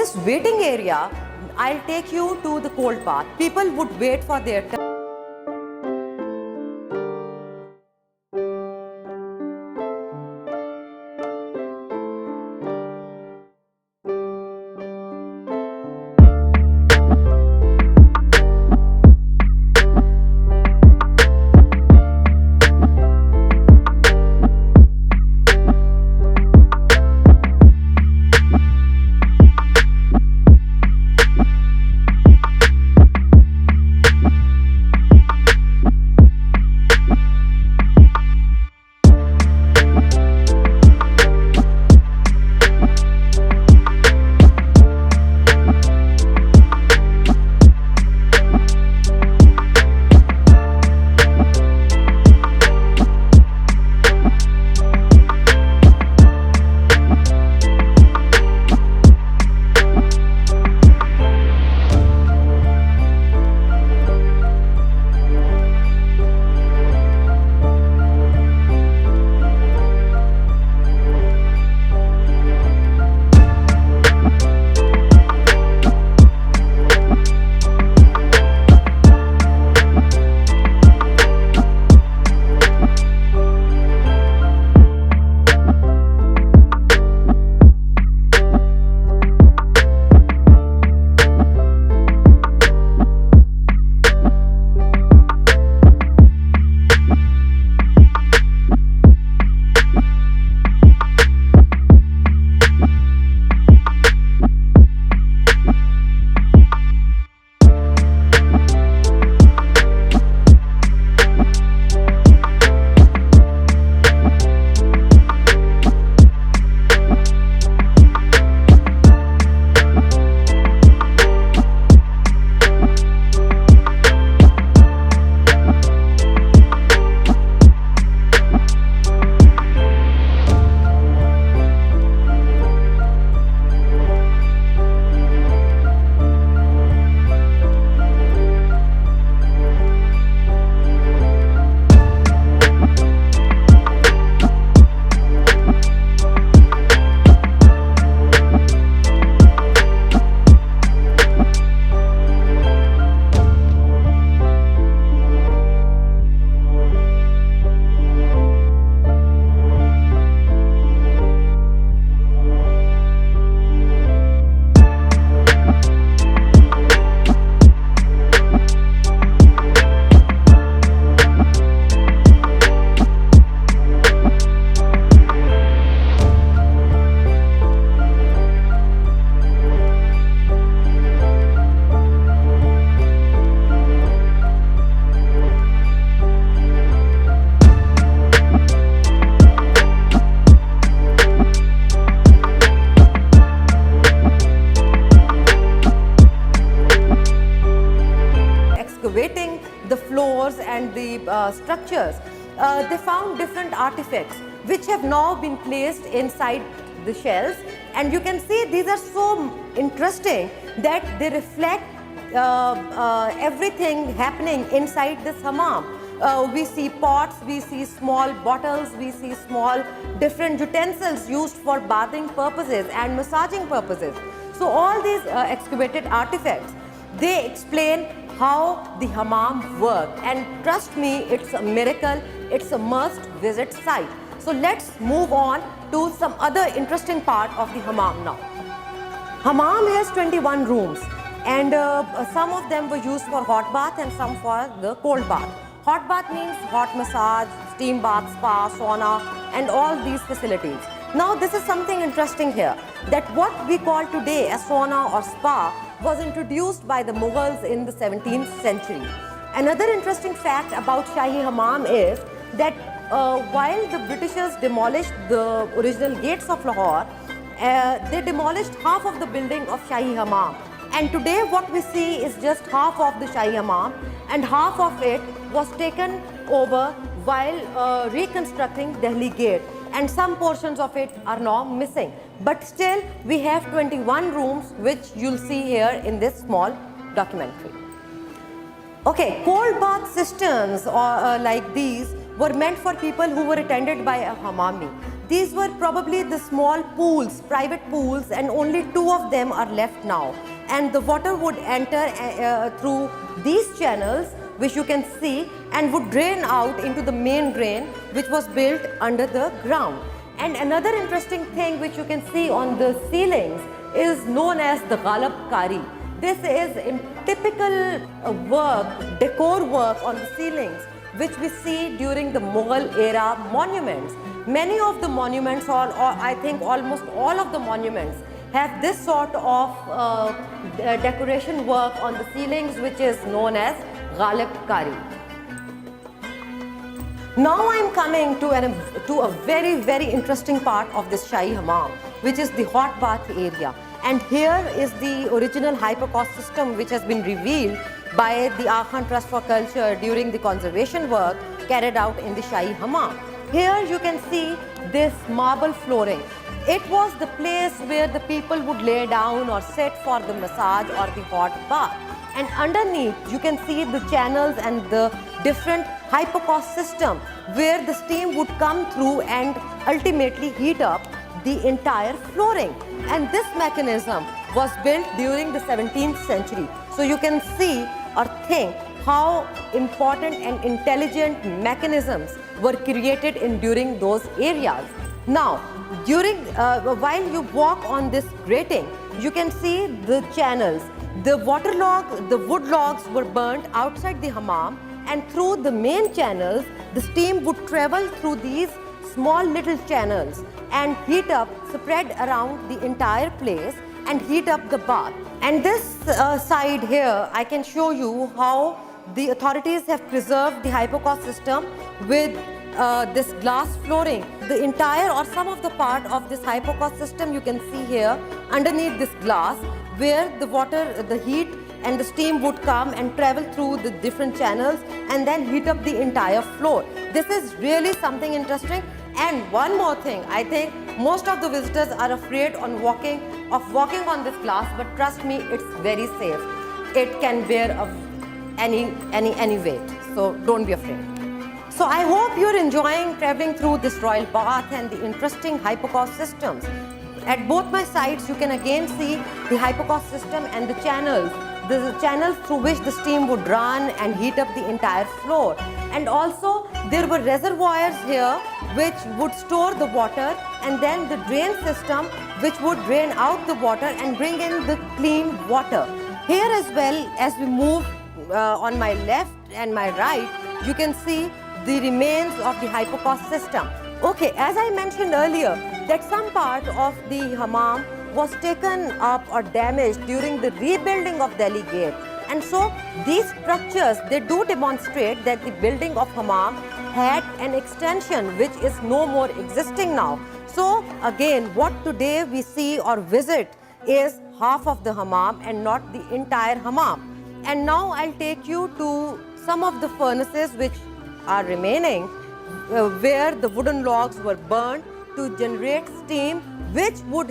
this waiting area, I'll take you to the cold bath. People would wait for their turn. The floors and the structures, they found different artifacts which have now been placed inside the shells, and you can see these are so interesting that they reflect everything happening inside this hammam. We see pots, we see small bottles, we see small different utensils used for bathing purposes and massaging purposes. So all these excavated artifacts, they explain how the hammam work, and trust me, it's a miracle, it's a must visit site. So let's move on to some other interesting part of the hammam now. Hammam has 21 rooms, and some of them were used for hot bath and some for the cold bath. Hot bath means hot massage, steam bath, spa, sauna, and all these facilities. Now this is something interesting here, that what we call today a sauna or spa was introduced by the Mughals in the 17th century. Another interesting fact about Shahi Hammam is that while the Britishers demolished the original gates of Lahore, they demolished half of the building of Shahi Hammam. And today what we see is just half of the Shahi Hammam, and half of it was taken over while reconstructing Delhi Gate, and some portions of it are now missing. But still we have 21 rooms, which you'll see here in this small documentary. Okay, cold bath cisterns like these were meant for people who were attended by a hammami. These were probably the small pools, private pools, and only 2 of them are left now. And the water would enter through these channels, which you can see, and would drain out into the main drain, which was built under the ground. And another interesting thing which you can see on the ceilings is known as the Ghalabkari. This is in typical work, decor work on the ceilings, which we see during the Mughal era monuments. Many of the monuments, or I think almost all of the monuments, have this sort of decoration work on the ceilings, which is known as Ghalabkari. Now I am coming to a very, very interesting part of this Shahi Hammam, which is the hot bath area. And here is the original hypocaust system, which has been revealed by the Agha Trust for Culture during the conservation work carried out in the Shahi Hammam. Here you can see this marble flooring. It was the place where the people would lay down or sit for the massage or the hot bath. And underneath you can see the channels and the different hypocaust system where the steam would come through and ultimately heat up the entire flooring. And this mechanism was built during the 17th century. So you can see or think how important and intelligent mechanisms were created in during those areas. Now, while you walk on this grating, you can see the channels. The wood logs were burnt outside the hammam, and through the main channels, the steam would travel through these small little channels and heat up, spread around the entire place and heat up the bath. And this side here, I can show you how the authorities have preserved the hypocaust system with this glass flooring. The entire or some of the part of this hypocaust system you can see here underneath this glass, where the water, the heat and the steam would come and travel through the different channels and then heat up the entire floor. This is really something interesting. And one more thing, I think most of the visitors are afraid of walking on this glass, but trust me, it's very safe. It can bear any weight, so don't be afraid. So I hope you're enjoying traveling through this royal bath and the interesting hypocaust systems. At both my sides, you can again see the hypocaust system and the channels through which the steam would run and heat up the entire floor. And also there were reservoirs here which would store the water, and then the drain system which would drain out the water and bring in the clean water. Here as well, as we move on my left and my right, you can see the remains of the hypocaust system. Okay, as I mentioned earlier, that some part of the hammam was taken up or damaged during the rebuilding of Delhi Gate. And so these structures, they do demonstrate that the building of hammam had an extension which is no more existing now. So again, what today we see or visit is half of the hammam and not the entire hammam. And now I'll take you to some of the furnaces which are remaining, where the wooden logs were burned to generate steam, which would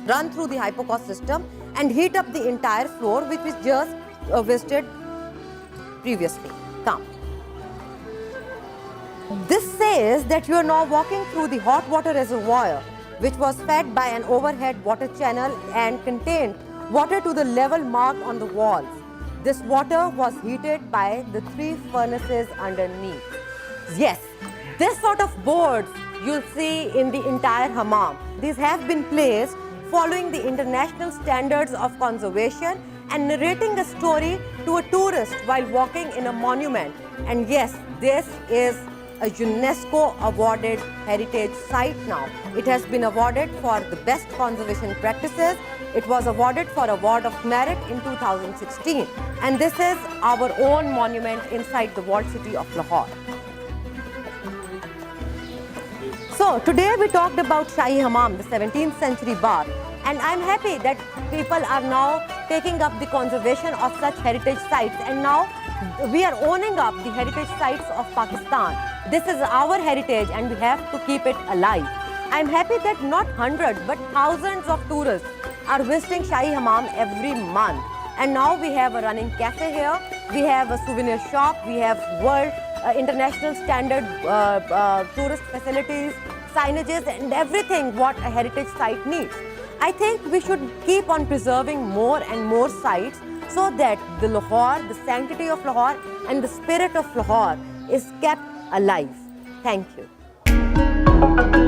run through the hypocaust system and heat up the entire floor, which we just visited previously. Come. This says that you are now walking through the hot water reservoir, which was fed by an overhead water channel and contained water to the level marked on the walls. This water was heated by the 3 furnaces underneath. Yes, this sort of boards you'll see in the entire hammam. These have been placed following the international standards of conservation and narrating a story to a tourist while walking in a monument. And yes, this is a UNESCO awarded heritage site now. It has been awarded for the best conservation practices. It was awarded for Award of Merit in 2016. And this is our own monument inside the walled city of Lahore. So today we talked about Shahi Hammam, the 17th century bath. And I'm happy that people are now taking up the conservation of such heritage sites. And now we are owning up the heritage sites of Pakistan. This is our heritage and we have to keep it alive. I'm happy that not hundreds but thousands of tourists are visiting Shahi Hammam every month. And now we have a running cafe here, we have a souvenir shop, we have world international standard tourist facilities, signages and everything what a heritage site needs. I think we should keep on preserving more and more sites so that the Lahore, the sanctity of Lahore and the spirit of Lahore is kept alive. Thank you.